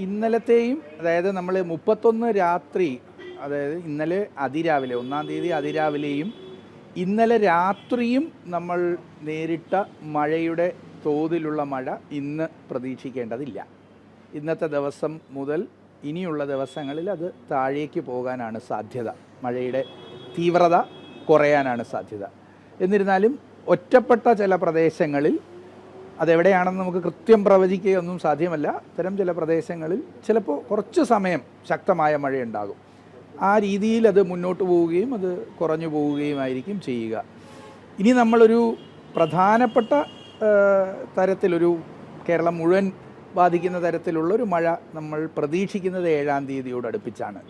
ഇന്നലത്തെയും അതായത് നമ്മൾ 31 രാത്രി, അതായത് ഇന്നലെ അതിരാവിലെ 1-ാം തീയതി അതിരാവിലെയും ഇന്നലെ രാത്രിയും നമ്മൾ നേരിട്ട മഴയുടെ തോതിലുള്ള മഴ ഇന്ന് പ്രതീക്ഷിക്കേണ്ടതില്ല. ഇന്നത്തെ ദിവസം മുതൽ ഇനിയുള്ള ദിവസങ്ങളിൽ അത് താഴേക്ക് പോകാനാണ് സാധ്യത. മഴയുടെ തീവ്രത കുറയാനാണ് സാധ്യത. എന്നിരുന്നാലും ഒറ്റപ്പെട്ട ചില പ്രദേശങ്ങളിൽ, അതെവിടെയാണെന്ന് നമുക്ക് കൃത്യം പ്രവചിക്കുകയൊന്നും സാധ്യമല്ല, ഇത്തരം ചില പ്രദേശങ്ങളിൽ ചിലപ്പോൾ കുറച്ച് സമയം ശക്തമായ മഴയുണ്ടാകും. ആ രീതിയിൽ അത് മുന്നോട്ട് പോവുകയും അത് കുറഞ്ഞു പോവുകയുമായിരിക്കും ചെയ്യുക. ഇനി നമ്മളൊരു പ്രധാനപ്പെട്ട തരത്തിലൊരു കേരളം മുഴുവൻ ബാധിക്കുന്ന തരത്തിലുള്ളൊരു മഴ നമ്മൾ പ്രതീക്ഷിക്കുന്നത് 7-ാം തീയതിയോടടുപ്പിച്ചാണ്.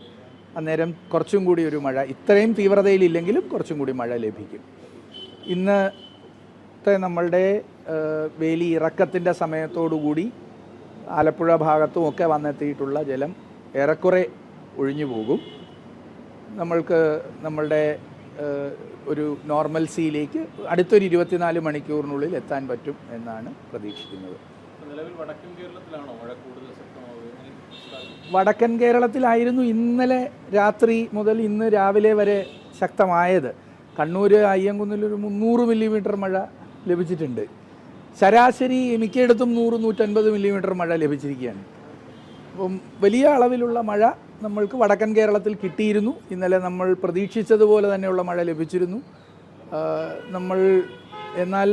അന്നേരം കുറച്ചും കൂടി ഒരു മഴ, ഇത്രയും തീവ്രതയിലില്ലെങ്കിലും കുറച്ചും കൂടി മഴ ലഭിക്കും. ഇന്നത്തെ നമ്മളുടെ വേലി ഇറക്കത്തിൻ്റെ സമയത്തോടുകൂടി ആലപ്പുഴ ഭാഗത്തും ഒക്കെ വന്നെത്തിയിട്ടുള്ള ജലം ഏറെക്കുറെ ഒഴിഞ്ഞു പോകും. നമ്മളുടെ ഒരു നോർമൽസിയിലേക്ക് അടുത്തൊരു 24 മണിക്കൂറിനുള്ളിൽ എത്താൻ പറ്റും എന്നാണ് പ്രതീക്ഷിക്കുന്നത്. വടക്കൻ കേരളത്തിലായിരുന്നു ഇന്നലെ രാത്രി മുതൽ ഇന്ന് രാവിലെ വരെ ശക്തമായത്. കണ്ണൂർ അയ്യങ്കുന്നിലൊരു 300 മില്ലിമീറ്റർ മഴ ലഭിച്ചിട്ടുണ്ട്. ശരാശരി മിക്കയിടത്തും 100-150 മില്ലിമീറ്റർ മഴ ലഭിച്ചിരിക്കുകയാണ്. അപ്പം വലിയ അളവിലുള്ള മഴ നമ്മൾക്ക് വടക്കൻ കേരളത്തിൽ കിട്ടിയിരുന്നു. ഇന്നലെ നമ്മൾ പ്രതീക്ഷിച്ചതുപോലെ തന്നെയുള്ള മഴ ലഭിച്ചിരുന്നു. എന്നാൽ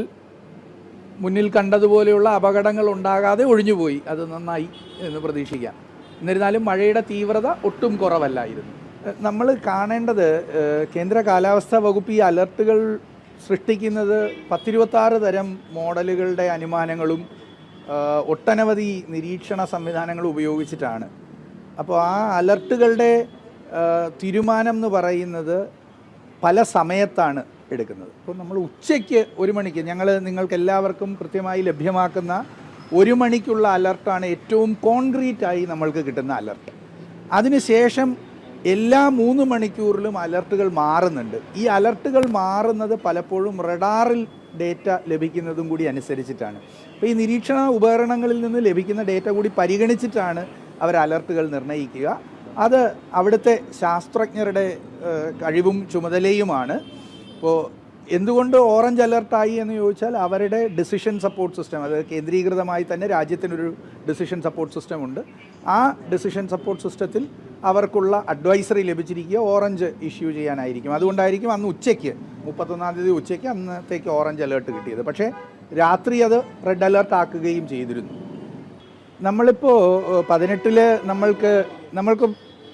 മുന്നിൽ കണ്ടതുപോലെയുള്ള അപകടങ്ങൾ ഉണ്ടാകാതെ ഒഴിഞ്ഞുപോയി. അത് നന്നായി എന്ന് പ്രതീക്ഷിക്കാം. എന്നിരുന്നാലും മഴയുടെ തീവ്രത ഒട്ടും കുറവല്ലായിരുന്നു. നമ്മൾ കാണേണ്ടത്, കേന്ദ്ര കാലാവസ്ഥാ വകുപ്പ് ഈ അലർട്ടുകൾ സൃഷ്ടിക്കുന്നത് 10-26 തരം മോഡലുകളുടെ അനുമാനങ്ങളും ഒട്ടനവധി നിരീക്ഷണ സംവിധാനങ്ങൾ ഉപയോഗിച്ചിട്ടാണ്. അപ്പോൾ ആ അലർട്ടുകളുടെ തീരുമാനം എന്ന് പറയുന്നത് പല സമയത്താണ് എടുക്കുന്നത്. അപ്പോൾ നമ്മൾ ഉച്ചയ്ക്ക് 1 മണിക്ക് നിങ്ങൾക്ക് എല്ലാവർക്കും കൃത്യമായി ലഭ്യമാക്കുന്ന 1 മണിക്കുള്ള അലർട്ടാണ് ഏറ്റവും കോൺക്രീറ്റായി നമ്മൾക്ക് കിട്ടുന്ന അലർട്ട്. അതിനുശേഷം എല്ലാ 3 മണിക്കൂറിലും അലർട്ടുകൾ മാറുന്നുണ്ട്. ഈ അലർട്ടുകൾ മാറുന്നത് പലപ്പോഴും റഡാറിൽ ഡേറ്റ ലഭിക്കുന്നതും കൂടി അനുസരിച്ചിട്ടാണ്. അപ്പോൾ ഈ നിരീക്ഷണ ഉപകരണങ്ങളിൽ നിന്ന് ലഭിക്കുന്ന ഡേറ്റ കൂടി പരിഗണിച്ചിട്ടാണ് അവർ അലർട്ടുകൾ നിർണ്ണയിക്കുക. അത് അവിടുത്തെ ശാസ്ത്രജ്ഞരുടെ കഴിവും ചുമതലയുമാണ്. ഇപ്പോൾ എന്തുകൊണ്ട് ഓറഞ്ച് അലർട്ടായി എന്ന് ചോദിച്ചാൽ അവരുടെ ഡിസിഷൻ സപ്പോർട്ട് സിസ്റ്റം, അത് കേന്ദ്രീകൃതമായി തന്നെ രാജ്യത്തിനൊരു ഡിസിഷൻ സപ്പോർട്ട് സിസ്റ്റം ഉണ്ട്. ആ ഡിസിഷൻ സപ്പോർട്ട് സിസ്റ്റത്തിൽ അവർക്കുള്ള അഡ്വൈസറി ലഭിച്ചിരിക്കുക ഓറഞ്ച് ഇഷ്യൂ ചെയ്യാനായിരിക്കും. അതുകൊണ്ടായിരിക്കും അന്ന് ഉച്ചയ്ക്ക് 31-ാം തീയതി ഉച്ചയ്ക്ക് അന്നത്തേക്ക് ഓറഞ്ച് അലേർട്ട് കിട്ടിയത്. പക്ഷേ രാത്രി അത് റെഡ് അലേർട്ട് ആക്കുകയും ചെയ്തിരുന്നു. നമ്മളിപ്പോൾ 18-ൽ നമ്മൾക്ക്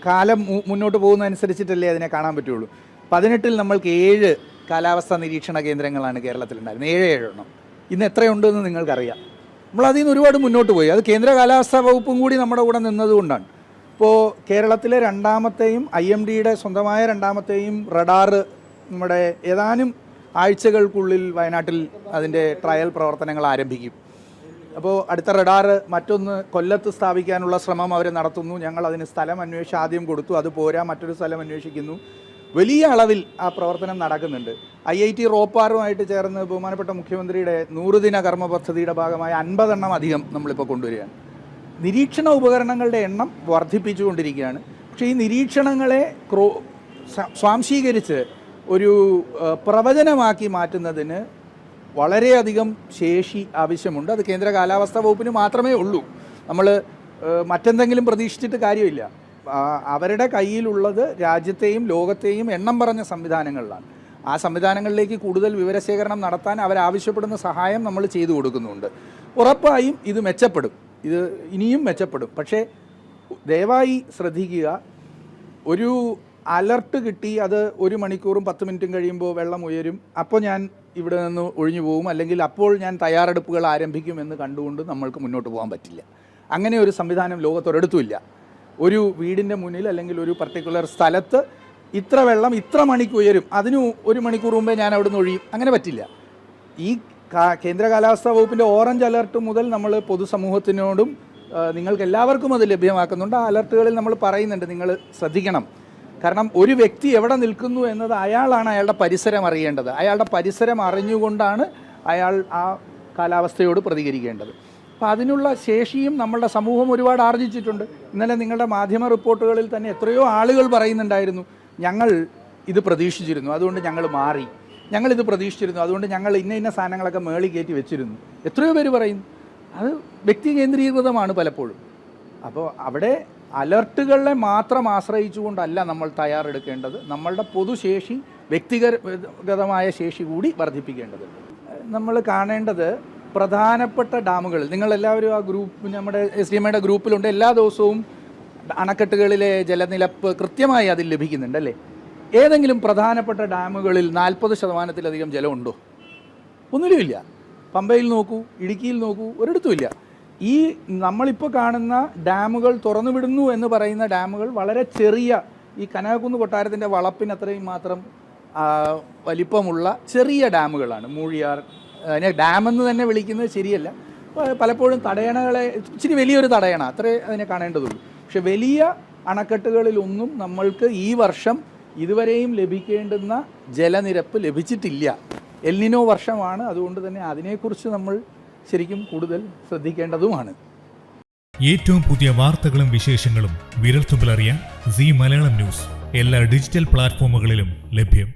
കാലം മുന്നോട്ട് പോകുന്നതനുസരിച്ചിട്ടല്ലേ അതിനെ കാണാൻ പറ്റുള്ളൂ. 18-ൽ നമ്മൾക്ക് 7 കാലാവസ്ഥാ നിരീക്ഷണ കേന്ദ്രങ്ങളാണ് കേരളത്തിലുണ്ടായിരുന്നത്. 7 എണ്ണം. ഇന്ന് എത്രയുണ്ടെന്ന് നിങ്ങൾക്കറിയാം. നമ്മളതിൽ നിന്ന് ഒരുപാട് മുന്നോട്ട് പോയി. അത് കേന്ദ്ര കാലാവസ്ഥാ വകുപ്പും കൂടി നമ്മുടെ കൂടെ നിന്നതുകൊണ്ടാണ്. ഇപ്പോൾ കേരളത്തിലെ 2ാമത്തെയും IMDയുടെ സ്വന്തമായ 2ാമത്തെയും റഡാർ നമ്മുടെ ഏതാനും ആഴ്ചകൾക്കുള്ളിൽ വയനാട്ടിൽ അതിൻ്റെ ട്രയൽ പ്രവർത്തനങ്ങൾ ആരംഭിക്കും. അപ്പോൾ അടുത്ത റഡാർ മറ്റൊന്ന് കൊല്ലത്ത് സ്ഥാപിക്കാനുള്ള ശ്രമം അവർ നടത്തുന്നു. ഞങ്ങൾ അതിന് സ്ഥലം അന്വേഷിച്ച് ആദ്യം കൊടുത്തു. അത് പോരാ, മറ്റൊരു സ്ഥലം അന്വേഷിക്കുന്നു. വലിയ അളവിൽ ആ പ്രവർത്തനം നടക്കുന്നുണ്ട്. IIT റോപ്പാറുമായിട്ട് ചേർന്ന് ബഹുമാനപ്പെട്ട മുഖ്യമന്ത്രിയുടെ 100 ദിന കർമ്മ പദ്ധതിയുടെ ഭാഗമായ 50 എണ്ണം അധികം നമ്മളിപ്പോൾ കൊണ്ടുവരികയാണ്. നിരീക്ഷണ ഉപകരണങ്ങളുടെ എണ്ണം വർദ്ധിപ്പിച്ചുകൊണ്ടിരിക്കുകയാണ്. പക്ഷേ ഈ നിരീക്ഷണങ്ങളെ സ്വാംശീകരിച്ച് ഒരു പ്രവചനമാക്കി മാറ്റുന്നതിന് വളരെയധികം ശേഷി ആവശ്യമുണ്ട്. അത് കേന്ദ്ര കാലാവസ്ഥാ വകുപ്പിന് മാത്രമേ ഉള്ളൂ. നമ്മൾ മറ്റെന്തെങ്കിലും പ്രതീക്ഷിച്ചിട്ട് കാര്യമില്ല. അവരുടെ കയ്യിലുള്ളത് രാജ്യത്തെയും ലോകത്തെയും എണ്ണം പറഞ്ഞ സംവിധാനങ്ങളിലാണ്. ആ സംവിധാനങ്ങളിലേക്ക് കൂടുതൽ വിവരശേഖരണം നടത്താൻ അവരാവശ്യപ്പെടുന്ന സഹായം നമ്മൾ ചെയ്തു കൊടുക്കുന്നുണ്ട്. ഉറപ്പായും ഇത് മെച്ചപ്പെടും, ഇത് ഇനിയും മെച്ചപ്പെടും. പക്ഷേ ദയവായി ശ്രദ്ധിക്കുക, ഒരു അലർട്ട് കിട്ടി അത് 1 മണിക്കൂറും 10 മിനിറ്റും കഴിയുമ്പോൾ വെള്ളം ഉയരും, അപ്പോൾ ഞാൻ ഇവിടെ നിന്ന് ഒഴിഞ്ഞു പോകും, അല്ലെങ്കിൽ അപ്പോൾ ഞാൻ തയ്യാറെടുപ്പുകൾ ആരംഭിക്കുമെന്ന് കണ്ടുകൊണ്ട് നമ്മൾക്ക് മുന്നോട്ട് പോകാൻ പറ്റില്ല. അങ്ങനെ ഒരു സംവിധാനം ലോകത്തൊരിടത്തുമില്ല. ഒരു വീടിൻ്റെ മുന്നിൽ അല്ലെങ്കിൽ ഒരു പർട്ടിക്കുലർ സ്ഥലത്ത് ഇത്ര വെള്ളം ഇത്ര മണിക്ക് ഉയരും, അതിന് 1 മണിക്കൂർ മുമ്പേ ഞാൻ അവിടെ നിന്ന് ഒഴിയും, അങ്ങനെ പറ്റില്ല. ഈ കേന്ദ്ര കാലാവസ്ഥാ വകുപ്പിൻ്റെ ഓറഞ്ച് അലർട്ട് മുതൽ നമ്മൾ പൊതുസമൂഹത്തിനോടും നിങ്ങൾക്ക് എല്ലാവർക്കും അത് ലഭ്യമാക്കുന്നുണ്ട്. ആ അലർട്ടുകളിൽ നമ്മൾ പറയുന്നുണ്ട്, നിങ്ങൾ ശ്രദ്ധിക്കണം. കാരണം ഒരു വ്യക്തി എവിടെ നിൽക്കുന്നു എന്നത് അയാളാണ് അയാളുടെ പരിസരം അറിയേണ്ടത്. അയാളുടെ പരിസരം അറിഞ്ഞുകൊണ്ടാണ് അയാൾ ആ കാലാവസ്ഥയോട് പ്രതികരിക്കേണ്ടത്. അപ്പോൾ അതിനുള്ള ശേഷിയും നമ്മളുടെ സമൂഹം ഒരുപാട് ആർജിച്ചിട്ടുണ്ട്. ഇന്നലെ നിങ്ങളുടെ മാധ്യമ റിപ്പോർട്ടുകളിൽ തന്നെ എത്രയോ ആളുകൾ പറയുന്നുണ്ടായിരുന്നു, ഞങ്ങൾ ഇത് പ്രതീക്ഷിച്ചിരുന്നു, അതുകൊണ്ട് ഞങ്ങൾ മാറി, ഞങ്ങളിത് പ്രതീക്ഷിച്ചിരുന്നു, അതുകൊണ്ട് ഞങ്ങൾ ഇന്ന സാധനങ്ങളൊക്കെ മേളി കയറ്റി വെച്ചിരുന്നു. എത്രയോ പേര് പറയുന്നു. അത് വ്യക്തി കേന്ദ്രീകൃതമാണ് പലപ്പോഴും. അപ്പോൾ അവിടെ അലർട്ടുകളെ മാത്രം ആശ്രയിച്ചുകൊണ്ടല്ല നമ്മൾ തയ്യാറെടുക്കേണ്ടത്. നമ്മളുടെ പൊതുശേഷി, വ്യക്തിഗതമായ ശേഷി കൂടി വർദ്ധിപ്പിക്കേണ്ടതുണ്ട്. നമ്മൾ കാണേണ്ടത് പ്രധാനപ്പെട്ട ഡാമുകളിൽ, നിങ്ങളെല്ലാവരും ആ ഗ്രൂപ്പ്, നമ്മുടെ SDMയുടെ ഗ്രൂപ്പിലുണ്ട്, എല്ലാ ദിവസവും അണക്കെട്ടുകളിലെ ജലനിരപ്പ് കൃത്യമായി അതിൽ ലഭിക്കുന്നുണ്ടല്ലേ. ഏതെങ്കിലും പ്രധാനപ്പെട്ട ഡാമുകളിൽ 40%-ലധികം ജലമുണ്ടോ? ഒന്നിലുമില്ല. പമ്പയിൽ നോക്കൂ, ഇടുക്കിയിൽ നോക്കൂ, ഒരിടത്തുമില്ല. ഈ നമ്മളിപ്പോൾ കാണുന്ന ഡാമുകൾ തുറന്നുവിടുന്നു എന്ന് പറയുന്ന ഡാമുകൾ വളരെ ചെറിയ, ഈ കനകക്കുന്ന് കൊട്ടാരത്തിൻ്റെ വളപ്പിന് അത്രയും മാത്രം വലിപ്പമുള്ള ചെറിയ ഡാമുകളാണ്. മൂഴിയാർ, അതിനെ ഡാമെന്ന് തന്നെ വിളിക്കുന്നത് ശരിയല്ല. പലപ്പോഴും തടയണകളെ, ഇച്ചിരി വലിയൊരു തടയണ അത്രേ അതിനെ കാണേണ്ടതുള്ളൂ. പക്ഷെ വലിയ അണക്കെട്ടുകളിലൊന്നും നമ്മൾക്ക് ഈ വർഷം ഇതുവരെയും ലഭിക്കേണ്ടുന്ന ജലനിരപ്പ് ലഭിച്ചിട്ടില്ല. എൽനിനോ വർഷമാണ്. അതുകൊണ്ട് തന്നെ അതിനെക്കുറിച്ച് നമ്മൾ ശരിക്കും കൂടുതൽ ശ്രദ്ധിക്കേണ്ടതുമാണ്. ഏറ്റവും പുതിയ വാർത്തകളും വിശേഷങ്ങളും വിരൽത്തുമ്പിലറിയാൻ സീ മലയാളം ന്യൂസ് എല്ലാ ഡിജിറ്റൽ പ്ലാറ്റ്ഫോമുകളിലും ലഭ്യം.